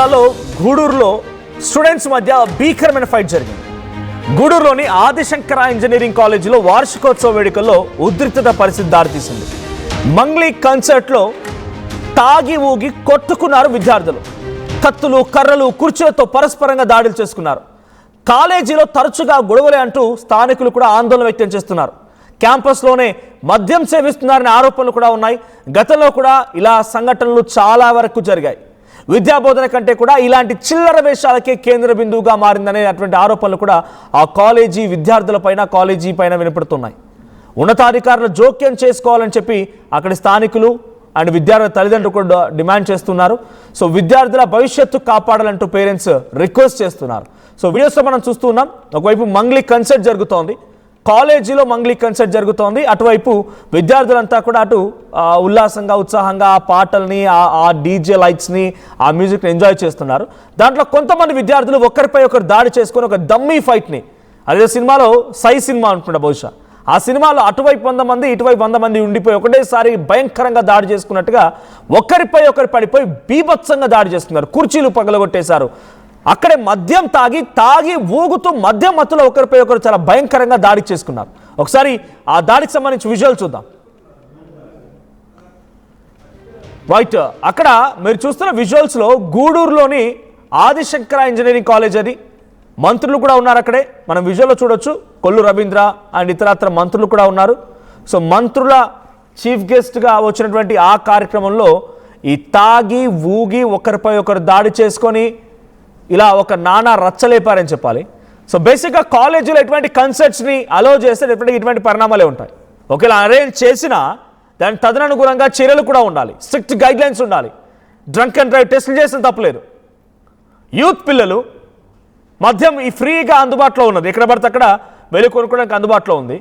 జిల్లాలో గూడూరులో స్టూడెంట్స్ మధ్య భీకరమైన ఫైట్ జరిగింది. గూడూరులోని ఆదిశంకర ఇంజనీరింగ్ కాలేజీలో వార్షికోత్సవ వేడుకల్లో ఉద్రిక్తత పరిస్థితి దారితీసింది. మంగ్లీ కన్సర్ట్లో తాగి ఊగి కొట్టుకున్నారు విద్యార్థులు. కత్తులు, కర్రలు, కుర్చీలతో పరస్పరంగా దాడులు చేసుకున్నారు. కాలేజీలో తరచుగా గొడవలే అంటూ స్థానికులు కూడా ఆందోళన వ్యక్తం చేస్తున్నారు. క్యాంపస్లోనే మద్యం సేవిస్తున్నారనే ఆరోపణలు కూడా ఉన్నాయి. గతంలో కూడా ఇలా సంఘటనలు చాలా వరకు జరిగాయి. విద్యాబోధన కంటే కూడా ఇలాంటి చిల్లర వేషాలకే కేంద్ర బిందువుగా మారిందనేటువంటి ఆరోపణలు కూడా ఆ కాలేజీ విద్యార్థుల పైన, కాలేజీ పైన వినపడుతున్నాయి. ఉన్నతాధికారులు జోక్యం చేసుకోవాలని చెప్పి అక్కడి స్థానికులు అండ్ విద్యార్థుల తల్లిదండ్రులు కూడా డిమాండ్ చేస్తున్నారు. సో విద్యార్థుల భవిష్యత్తు కాపాడాలంటూ పేరెంట్స్ రిక్వెస్ట్ చేస్తున్నారు. సో వీడియోస్లో మనం చూస్తున్నాం, ఒకవైపు మంగ్లీ కన్సర్ట్ జరుగుతోంది, కాలేజీలో మంగ్లీ కన్సర్ట్ జరుగుతోంది. అటువైపు విద్యార్థులంతా కూడా అటు ఉల్లాసంగా, ఉత్సాహంగా ఆ పాటల్ని, ఆ డీజే లైట్స్ని, ఆ మ్యూజిక్ని ఎంజాయ్ చేస్తున్నారు. దాంట్లో కొంతమంది విద్యార్థులు ఒకరిపై ఒకరు దాడి చేసుకొని ఒక డమ్మీ ఫైట్ని, అదే సినిమాలో సై సినిమా అనుకుంటా బహుశా, ఆ సినిమాలో అటువైపు 100 మంది, ఇటువైపు 100 మంది ఉండిపోయి ఒకటేసారి భయంకరంగా దాడి చేసుకున్నట్టుగా ఒకరిపై ఒకరు పడిపోయి బీభత్సంగా దాడి చేసుకున్నారు. కుర్చీలు పగలగొట్టేశారు. అక్కడే మద్యం తాగి ఊగుతూ మద్యం మత్తులో ఒకరిపై ఒకరు చాలా భయంకరంగా దాడి చేసుకున్నారు. ఒకసారి ఆ దాడికి సంబంధించి విజువల్ చూద్దాం. రైట్, అక్కడ మీరు చూస్తున్న విజువల్స్లో గూడూరులోని ఆదిశంకర ఇంజనీరింగ్ కాలేజ్ అది. మంత్రులు కూడా ఉన్నారు అక్కడే, మనం విజువల్లో చూడొచ్చు. కొల్లు రవీంద్ర అండ్ ఇతరత్ర మంత్రులు కూడా ఉన్నారు. సో మంత్రుల చీఫ్ గెస్ట్గా వచ్చినటువంటి ఆ కార్యక్రమంలో ఈ తాగి ఊగి ఒకరిపై ఒకరు దాడి చేసుకొని ఇలా ఒక నానా రచ్చలేపారని చెప్పాలి. సో బేసిక్గా కాలేజీలో ఎటువంటి కన్సర్ట్స్ని అలో చేస్తే ఇటువంటి పరిణామాలే ఉంటాయి. ఒకవేళ అరేంజ్ చేసినా దాని తదనుగుణంగా చర్యలు కూడా ఉండాలి, స్ట్రిక్ట్ గైడ్లైన్స్ ఉండాలి. డ్రంక్ అండ్ డ్రైవ్ టెస్టులు చేసిన తప్పలేదు. యూత్ పిల్లలు మద్యం ఈ ఫ్రీగా అందుబాటులో ఉన్నది, ఎక్కడ పడితే అక్కడ వెళ్ళి కొనుక్కోవడానికి అందుబాటులో ఉంది.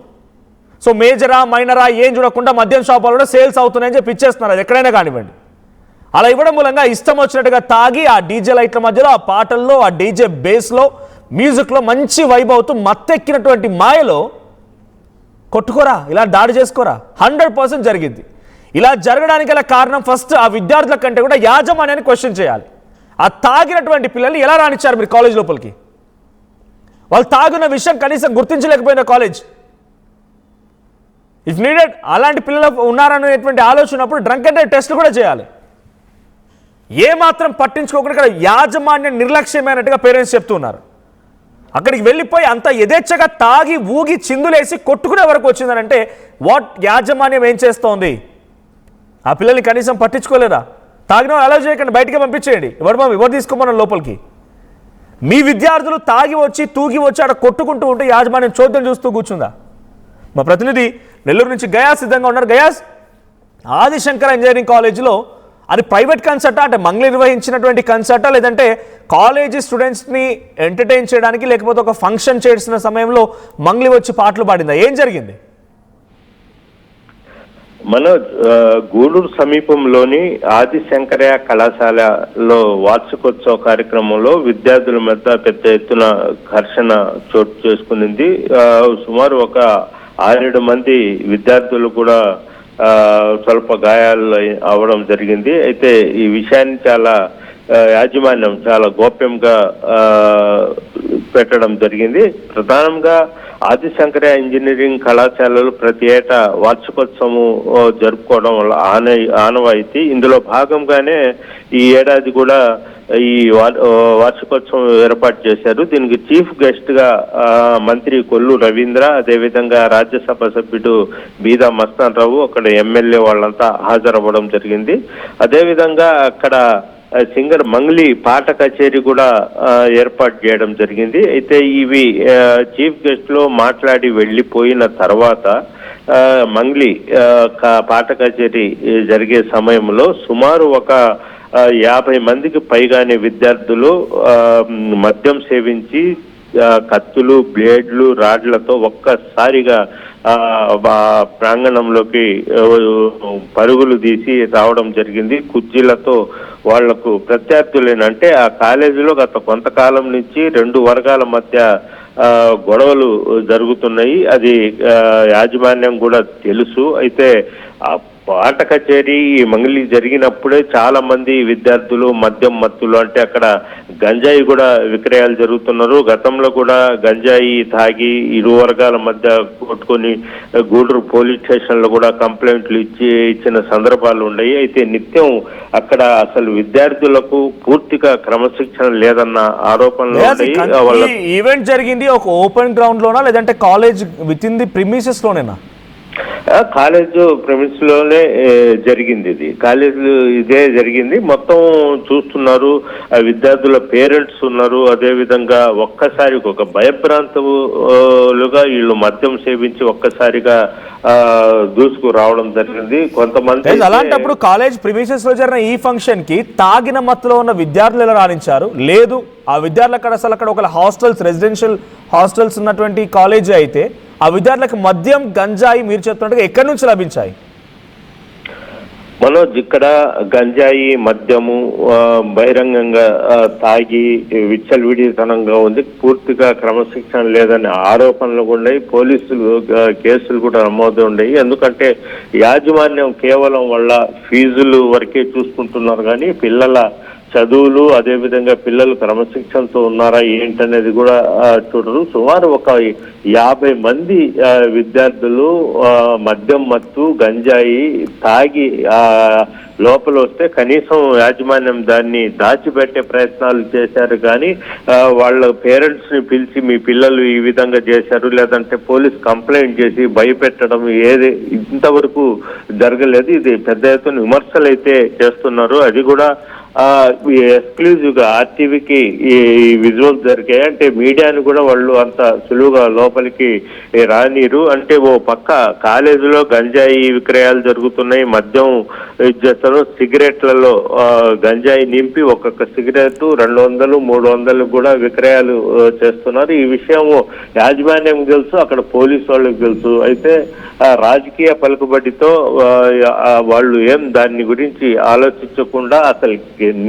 సో మేజరా మైనరా ఏం చూడకుండా మద్యం షాపులు కూడా సేల్స్ అవుతున్నాయని చెప్పి ఇచ్చేస్తున్నారు, అది ఎక్కడైనా కానివ్వండి. అలా ఇవ్వడం మూలంగా ఇష్టం వచ్చినట్టుగా తాగి ఆ డీజే లైట్ల మధ్యలో, ఆ పాటల్లో, ఆ డీజే బేస్లో, మ్యూజిక్లో మంచి వైబ్ అవుతూ మత్తెక్కినటువంటి మాయలో కొట్టుకోరా, ఇలా దాడి చేసుకోరా 100% జరిగింది. ఇలా జరగడానికి గల కారణం ఫస్ట్ ఆ విద్యార్థుల కంటే కూడా యాజమాన్యాన్ని క్వశ్చన్ చేయాలి. ఆ తాగినటువంటి పిల్లల్ని ఎలా రానిచ్చారు మీరు కాలేజ్ లోపలికి? వాళ్ళు తాగిన విషయం కనీసం గుర్తించలేకపోయిన కాలేజ్. ఇఫ్ నీడెడ్ అలాంటి పిల్లలు ఉన్నారనేటువంటి ఆలోచనప్పుడు డ్రంక్ అండ్ డ్రైవ్ టెస్ట్లు కూడా చేయాలి. ఏమాత్రం పట్టించుకోకుండా ఇక్కడ యాజమాన్య నిర్లక్ష్యమైనట్టుగా పేరెంట్స్ చెప్తున్నారు. అక్కడికి వెళ్ళిపోయి అంత యథేచ్ఛగా తాగి ఊగి చిందులేసి కొట్టుకునే వరకు వచ్చిందనంటే వాట్ యాజమాన్యం ఏం చేస్తోంది? ఆ పిల్లల్ని కనీసం పట్టించుకోలేదా? తాగిన అలా చేయకండి, బయటికి పంపించేయండి. ఎవరు తీసుకోమన్నారు లోపలికి? మీ విద్యార్థులు తాగి వచ్చి తూగి వచ్చి అక్కడ కొట్టుకుంటూ ఉంటే యాజమాన్యం చోద్యం చూస్తూ కూర్చుందా? మా ప్రతినిధి నెల్లూరు నుంచి గయాస్ సిద్ధంగా ఉన్నారు. గయాస్, ఆదిశంకర ఇంజనీరింగ్ కాలేజీలో అది ప్రైవేట్ కన్సర్టా, అంటే మంగ్లీ నిర్వహించినటువంటి కన్సర్టా, లేదంటే కాలేజీ స్టూడెంట్స్ని ఎంటర్టైన్ చేయడానికి, లేకపోతే ఒక ఫంక్షన్ చేసిన సమయంలో మంగ్లీ వచ్చి పాటలు పాడిందా? ఏం జరిగింది? మనోజ్, గూడూరు సమీపంలోని ఆదిశంకర కళాశాలలో వార్షికోత్సవ కార్యక్రమంలో విద్యార్థుల మధ్య పెద్ద ఎత్తున ఘర్షణ చోటు చేసుకునింది. సుమారు ఒక 6-7 మంది విద్యార్థులు కూడా స్వల్ప గాయాలు అవడం జరిగింది. అయితే ఈ విషయాన్ని యాజమాన్యం చాలా గోప్యంగా పెట్టడం జరిగింది. ప్రధానంగా ఆదిశంకర ఇంజనీరింగ్ కళాశాలలు ప్రతి ఏటా వార్షికోత్సవం జరుపుకోవడం వల్ల ఆనవాయితీ. ఇందులో భాగంగానే ఈ ఏడాది కూడా ఈ వార్షికోత్సవం ఏర్పాటు చేశారు. దీనికి చీఫ్ గెస్ట్ గా మంత్రి కొల్లు రవీంద్ర, అదేవిధంగా రాజ్యసభ సభ్యుడు బీదా మస్తాన్ రావు, అక్కడ ఎమ్మెల్యే వాళ్ళంతా హాజరవ్వడం జరిగింది. అదేవిధంగా అక్కడ సింగర్ మంగ్లీ పాట కచేరీ కూడా ఏర్పాటు చేయడం జరిగింది. అయితే ఇవి చీఫ్ గెస్ట్ లో మాట్లాడి వెళ్ళిపోయిన తర్వాత మంగ్లీ పాట కచేరీ జరిగే సమయంలో సుమారు ఒక 50 మందికి పైగానే విద్యార్థులు మద్యం సేవించి కత్తులు, బ్లేడ్లు, రాడ్లతో ఒక్కసారిగా ప్రాంగణంలోకి పరుగులు తీసి రావడం జరిగింది. కుర్చీలతో వాళ్లకు ప్రత్యర్థులేనంటే ఆ కాలేజీలో గత కొంతకాలం నుంచి 2 వర్గాల మధ్య గొడవలు జరుగుతున్నాయి. అది యాజమాన్యం కూడా తెలుసు. అయితే పాట కచేరీ ఈ మంగళి జరిగినప్పుడే చాలా మంది విద్యార్థులు మద్యం మత్తులు, అంటే అక్కడ గంజాయి కూడా విక్రయాలు జరుగుతున్నారు. గతంలో కూడా గంజాయి తాగి ఇరు వర్గాల మధ్య కొట్టుకొని గూడూరు పోలీస్ స్టేషన్ లో కూడా కంప్లైంట్లు ఇచ్చిన సందర్భాలు ఉన్నాయి. అయితే నిత్యం అక్కడ అసలు విద్యార్థులకు పూర్తిగా క్రమశిక్షణ లేదన్న ఆరోపణలు ఉన్నాయి. ఈవెంట్ జరిగింది ఒక ఓపెన్ గ్రౌండ్ లోనా లేదంటే college within the premises లోనేనా? కాలేజ్ ప్రెమిస్ లోనే జరిగింది. ఇది కాలేజ్ ఇదే జరిగింది. మొత్తం చూస్తున్నారు, విద్యార్థుల పేరెంట్స్ ఉన్నారు. అదే విధంగా ఒక్కసారి ఒక భయభ్రాంతులుగా వీళ్ళు మద్యం సేవించి ఒక్కసారిగా దూసుకు రావడం జరిగింది. కొంతమంది అలాంటప్పుడు కాలేజ్ ప్రిమిసెస్ లో జరిగిన ఈ ఫంక్షన్ కి తాగిన మత్తులో ఉన్న విద్యార్థులు ఎలా రాణించారు? లేదు, ఆ విద్యార్థులు అక్కడ ఒక హాస్టల్స్, రెసిడెన్షియల్ హాస్టల్స్ ఉన్నటువంటి కాలేజ్ అయితే ఆ విద్యార్థులకు మద్యం గంజాయి మీరు చెప్తున్నట్టుగా ఎక్కడి నుంచి లభించాయి? మనోజ్, ఇక్కడ గంజాయి మద్యము బహిరంగంగా తాగి విచ్చలవిడితనంగా ఉంది. పూర్తిగా క్రమశిక్షణ లేదనే ఆరోపణలు కూడా ఉన్నాయి. పోలీసులు కేసులు కూడా నమోదు ఉన్నాయి. ఎందుకంటే యాజమాన్యం కేవలం వాళ్ళ ఫీజులు వరకే చూసుకుంటున్నారు కానీ పిల్లల చదువులు, అదేవిధంగా పిల్లలు క్రమశిక్షణతో ఉన్నారా ఏంటనేది కూడా చూడరు. సుమారు ఒక 50 మంది విద్యార్థులు మద్యం మత్తు గంజాయి తాగి లోపల వస్తే కనీసం యాజమాన్యం దాన్ని దాచిపెట్టే ప్రయత్నాలు చేశారు కానీ వాళ్ళ పేరెంట్స్ ని పిలిచి మీ పిల్లలు ఈ విధంగా చేశారు లేదంటే పోలీస్ కంప్లైంట్ చేసి భయపెట్టడం ఏది ఇంతవరకు జరగలేదు. ఇది పెద్ద ఎత్తున విమర్శలు అయితే చేస్తున్నారు. అది కూడా ఎక్స్క్లూజివ్ గా ఆర్టీవీకి ఈ విజువల్స్ జరిగాయి. అంటే మీడియాని కూడా వాళ్ళు అంత సులువుగా లోపలికి రానీరు. అంటే ఓ పక్క కాలేజీలో గంజాయి విక్రయాలు జరుగుతున్నాయి, మద్యం చేస్తారు, సిగరెట్లలో గంజాయి నింపి ఒక్కొక్క సిగరెట్ 200, 300 కూడా విక్రయాలు చేస్తున్నారు. ఈ విషయం యాజమాన్యం తెలుసు, అక్కడ పోలీసు వాళ్ళకి తెలుసు. అయితే రాజకీయ పలుకుబడితో వాళ్ళు ఏం దాని గురించి ఆలోచించకుండా అసలు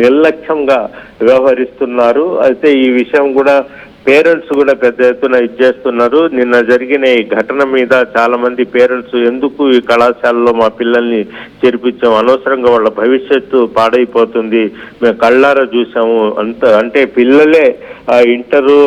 నిర్లక్ష్యంగా వ్యవహరిస్తున్నారు. అయితే ఈ విషయం కూడా పేరెంట్స్ కూడా పెద్ద ఎత్తున ఇచ్చేస్తున్నారు. నిన్న జరిగిన ఈ ఘటన మీద చాలా మంది పేరెంట్స్ ఎందుకు ఈ కళాశాలలో మా పిల్లల్ని చేర్పించాం, అనవసరంగా వాళ్ళ భవిష్యత్తు పాడైపోతుంది, మేము కళ్ళారా చూసాము అంటే పిల్లలే ఇంటరు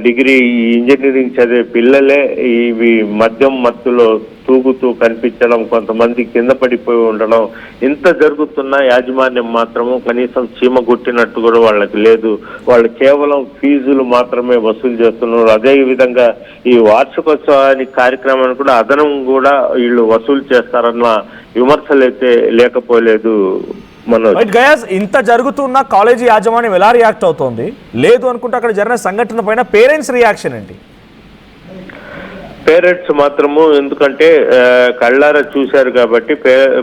డిగ్రీ ఇంజనీరింగ్ చదివే పిల్లలే ఇవి మద్యం మత్తులో తూగుతూ కనిపించడం, కొంతమంది కింద పడిపోయి ఉండడం, ఇంత జరుగుతున్న యాజమాన్యం మాత్రము కనీసం చీమ గుట్టినట్టు కూడా వాళ్ళకి లేదు. వాళ్ళు కేవలం ఫీజులు మాత్రమే వసూలు చేస్తున్నారు. అదే విధంగా ఈ వార్షికోత్సవానికి కార్యక్రమాన్ని కూడా అదనం కూడా వీళ్ళు వసూలు చేస్తారన్న విమర్శలు అయితే లేకపోలేదు. గయాస్, ఇంత జరుగుతున్న కాలేజీ యాజమాన్యం ఎలా రియాక్ట్ అవుతోంది? లేదు అనుకుంటే అక్కడ జరిగిన సంఘటన పైన పేరెంట్స్ రియాక్షన్ ఏంటి? పేరెంట్స్ మాత్రము ఎందుకంటే కళ్ళారా చూశారు కాబట్టి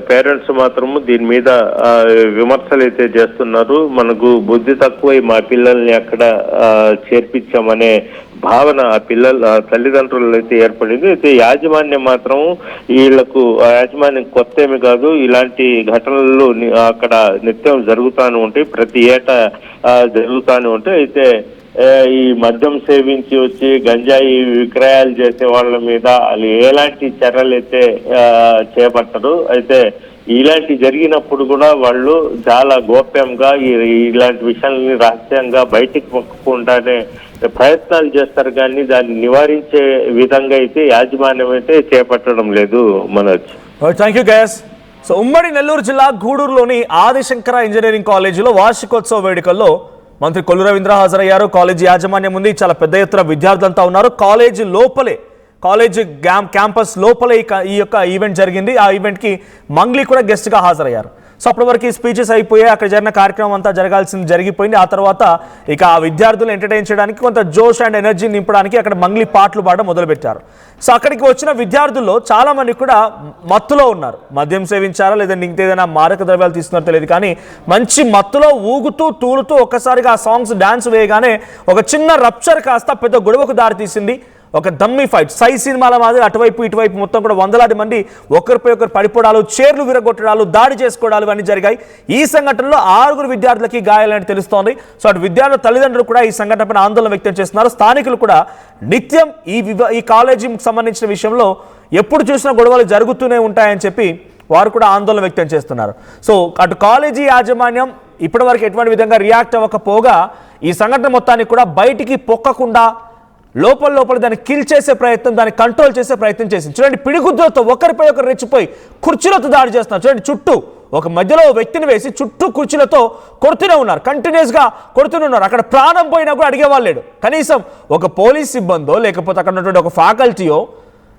పేరెంట్స్ మాత్రము దీని మీద విమర్శలు అయితే చేస్తున్నారు. మనకు బుద్ధి తక్కువై మా పిల్లల్ని అక్కడ చేర్పించామనే భావన ఆ తల్లిదండ్రులు అయితే ఏర్పడింది. అయితే యాజమాన్యం మాత్రం వీళ్లకు యాజమాన్యం కొత్త ఏమి కాదు, ఇలాంటి ఘటనలు అక్కడ నిత్యం జరుగుతూనే ఉంటాయి, ప్రతి ఏటా జరుగుతూనే ఉంటాయి. అయితే ఈ మద్యం సేవించి వచ్చి గంజాయి విక్రయాలు చేసే వాళ్ళ మీద వాళ్ళు ఎలాంటి చర్యలు అయితే చేపట్టరు. అయితే ఇలాంటి జరిగినప్పుడు కూడా వాళ్ళు చాలా గోప్యంగా ఇలాంటి విషయాలని రహస్యంగా బయటికి పొక్కకుండానే ప్రయత్నాలు చేస్తారు కానీ దాన్ని నివారించే విధంగా అయితే యాజమాన్యం అయితే చేపట్టడం లేదు. Manoj, thank you guys. So ఉమ్మడి నెల్లూరు జిల్లా గూడూరులోని ఆదిశంకర ఇంజనీరింగ్ కాలేజీలో వార్షికోత్సవ వేడుకల్లో మంత్రి కొల్లు రవీంద్ర హాజరయ్యారు. కాలేజీ యాజమాన్యం ఉంది, చాలా పెద్ద ఎత్తున విద్యార్థులంతా ఉన్నారు. కాలేజీ క్యాంపస్ లోపలే ఈ యొక్క ఈవెంట్ జరిగింది. ఆ ఈవెంట్కి మంగ్లీ కూడా గెస్ట్గా హాజరయ్యారు. సో అప్పటి వరకు స్పీచెస్ అయిపోయాయి, అక్కడ జరిగిన కార్యక్రమం అంతా జరిగిపోయింది. ఆ తర్వాత ఇక ఆ విద్యార్థులు ఎంటర్టైన్ చేయడానికి, కొంత జోష్ అండ్ ఎనర్జీ నింపడానికి అక్కడ మంగ్లీ పాటలు పాడడం మొదలుపెట్టారు. సో అక్కడికి వచ్చిన విద్యార్థుల్లో చాలా మంది కూడా మత్తులో ఉన్నారు. మద్యం సేవించారా లేదంటే ఇంకేదైనా మారక ద్రవ్యాలు తీసుకున్నారో తెలియదు కానీ మంచి మత్తులో ఊగుతూ తూలుతూ ఒక్కసారిగా ఆ సాంగ్స్ డాన్స్ వేయగానే ఒక చిన్న రప్చర్ కాస్త పెద్ద గొడవకు దారితీసింది. ఒక దమ్మీ ఫైట్, సై సినిమాల మాదిరి అటువైపు ఇటువైపు మొత్తం కూడా వందలాది మంది ఒకరిపై ఒకరు పడిపోవడాలు, చైర్లు విరగొట్టడాలు, దాడి చేసుకోవడాలు ఇవన్నీ జరిగాయి. ఈ సంఘటనలో 6 విద్యార్థులకి గాయాలని తెలుస్తోంది. సో అటు విద్యార్థుల తల్లిదండ్రులు కూడా ఈ సంఘటనపైన ఆందోళన వ్యక్తం చేస్తున్నారు. స్థానికులు కూడా నిత్యం ఈ కాలేజీకి సంబంధించిన విషయంలో ఎప్పుడు చూసినా గొడవలు జరుగుతూనే ఉంటాయని చెప్పి వారు కూడా ఆందోళన వ్యక్తం చేస్తున్నారు. సో అటు కాలేజీ యాజమాన్యం ఇప్పటివరకు ఎటువంటి విధంగా రియాక్ట్ అవ్వకపోగా ఈ సంఘటన మొత్తాన్ని కూడా బయటికి పొక్కకుండా లోపల దాన్ని కిల్ చేసే ప్రయత్నం, దాన్ని కంట్రోల్ చేసే ప్రయత్నం చేసింది. చూడండి, పిడిగుద్దులతో ఒకరిపై ఒకరు రెచ్చిపోయి కుర్చీలతో దాడి చేస్తున్నారు. చూడండి, చుట్టూ ఒక మధ్యలో వ్యక్తిని వేసి చుట్టూ కుర్చీలతో కొడుతూనే ఉన్నారు, కంటిన్యూస్గా కొడుతూనే ఉన్నారు. అక్కడ ప్రాణం పోయినా కూడా అడిగేవాళ్ళు లేడు. కనీసం ఒక పోలీస్ సిబ్బందో లేకపోతే అక్కడ ఉన్నటువంటి ఒక ఫ్యాకల్టీయో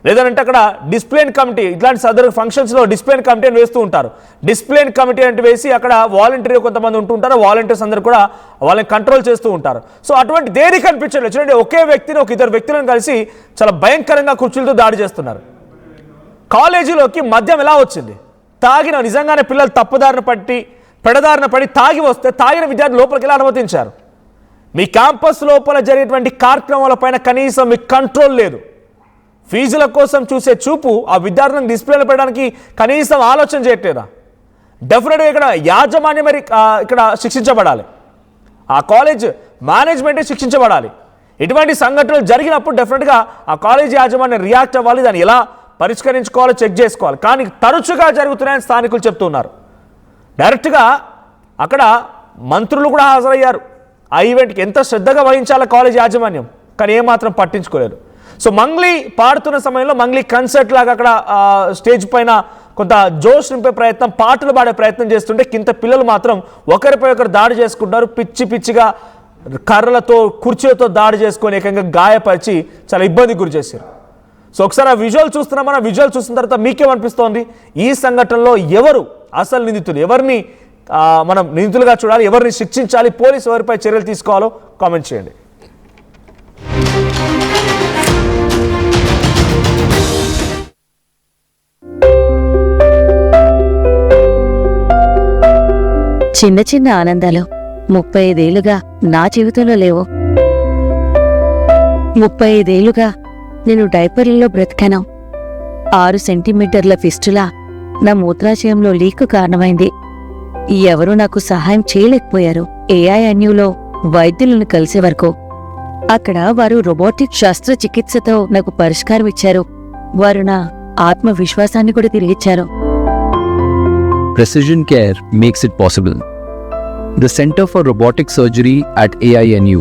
లేదంటే అక్కడ డిసిప్లిన్ కమిటీ, ఇట్లాంటి సదరు ఫంక్షన్స్లో డిసిప్లిన్ కమిటీ అని వేస్తూ ఉంటారు. డిసిప్లిన్ కమిటీ అంటే వేసి అక్కడ వాలంటీర్ కొంతమంది ఉంటుంటారు, వాలంటీర్స్ అందరూ కూడా వాళ్ళని కంట్రోల్ చేస్తూ ఉంటారు. సో అటువంటి దేని కనిపించలేదు. చూడండి, ఒకే వ్యక్తిని ఒక ఇద్దరు వ్యక్తులను కలిసి చాలా భయంకరంగా కుర్చీలతో దాడి చేస్తున్నారు. కాలేజీలోకి మద్యం ఎలా వచ్చింది? తాగిన నిజంగానే పిల్లలు పెడదారిన పడి తాగి వస్తే తాగిన విద్యార్థులు లోపలికి ఎలా అనుమతించారు? మీ క్యాంపస్ లోపల జరిగేటువంటి కార్యక్రమాలపైన కనీసం మీకు కంట్రోల్ లేదు. ఫీజుల కోసం చూసే చూపు ఆ విద్యార్థులను డిస్ప్లేలో పెట్టడానికి కనీసం ఆలోచన చేయట్లేదా? డెఫినెట్గా ఇక్కడ యాజమాన్యం మరి ఇక్కడ శిక్షించబడాలి. ఆ కాలేజ్ మేనేజ్మెంటే శిక్షించబడాలి. ఇటువంటి సంఘటనలు జరిగినప్పుడు డెఫినెట్గా ఆ కాలేజ్ యాజమాన్యం రియాక్ట్ అవ్వాలి, దాన్ని ఎలా పరిష్కరించుకోవాలో చెక్ చేసుకోవాలి. కానీ తరచుగా జరుగుతున్నాయని స్థానికులు చెప్తున్నారు. డైరెక్ట్గా అక్కడ మంత్రులు కూడా హాజరయ్యారు ఆ ఈవెంట్కి. ఎంత శ్రద్ధగా వహించాలో కాలేజ్ యాజమాన్యం, కానీ ఏమాత్రం పట్టించుకోలేదు. సో మంగ్లీ పాడుతున్న సమయంలో మంగ్లీ కన్సర్ట్ లాగా అక్కడ స్టేజ్ పైన కొంత జోష్ నింపే ప్రయత్నం, పాటలు పాడే ప్రయత్నం చేస్తుంటే కింద పిల్లలు మాత్రం ఒకరిపై ఒకరు దాడి చేసుకుంటారు. పిచ్చిగా కర్రలతో కుర్చీలతో దాడి చేసుకొని ఏకంగా గాయపరిచి చాలా ఇబ్బంది గురి చేశారు. సో ఒకసారి ఆ విజువల్ చూస్తున్నాం. మనం విజువల్ చూసిన తర్వాత మీకేమనిపిస్తోంది? ఈ సంఘటనలో ఎవరు అసలు నిందితులు? ఎవరిని మనం నిందితులుగా చూడాలి? ఎవరిని శిక్షించాలి? పోలీసు ఎవరిపై చర్యలు తీసుకోవాలో కామెంట్ చేయండి. చిన్న చిన్న ఆనందాలు 35 ఏళ్లుగా నా జీవితంలో లేవు. 35 ఏళ్లుగా నేను డైపర్లలో బ్రతికాను. 6 సెంటీమీటర్ల ఫిస్టులా నా మూత్రాశయంలో లీక్ కారణమైంది. ఎవరూ నాకు సహాయం చేయలేకపోయారు. AINUలో వైద్యులను కలిసే వరకు. అక్కడ వారు రోబోటిక్ శస్త్రచికిత్సతో నాకు పరిష్కారం ఇచ్చారు. వారు నా ఆత్మవిశ్వాసాన్ని కూడా తిరిగిచ్చారు. Precision care makes it possible. The Center for Robotic Surgery at AINU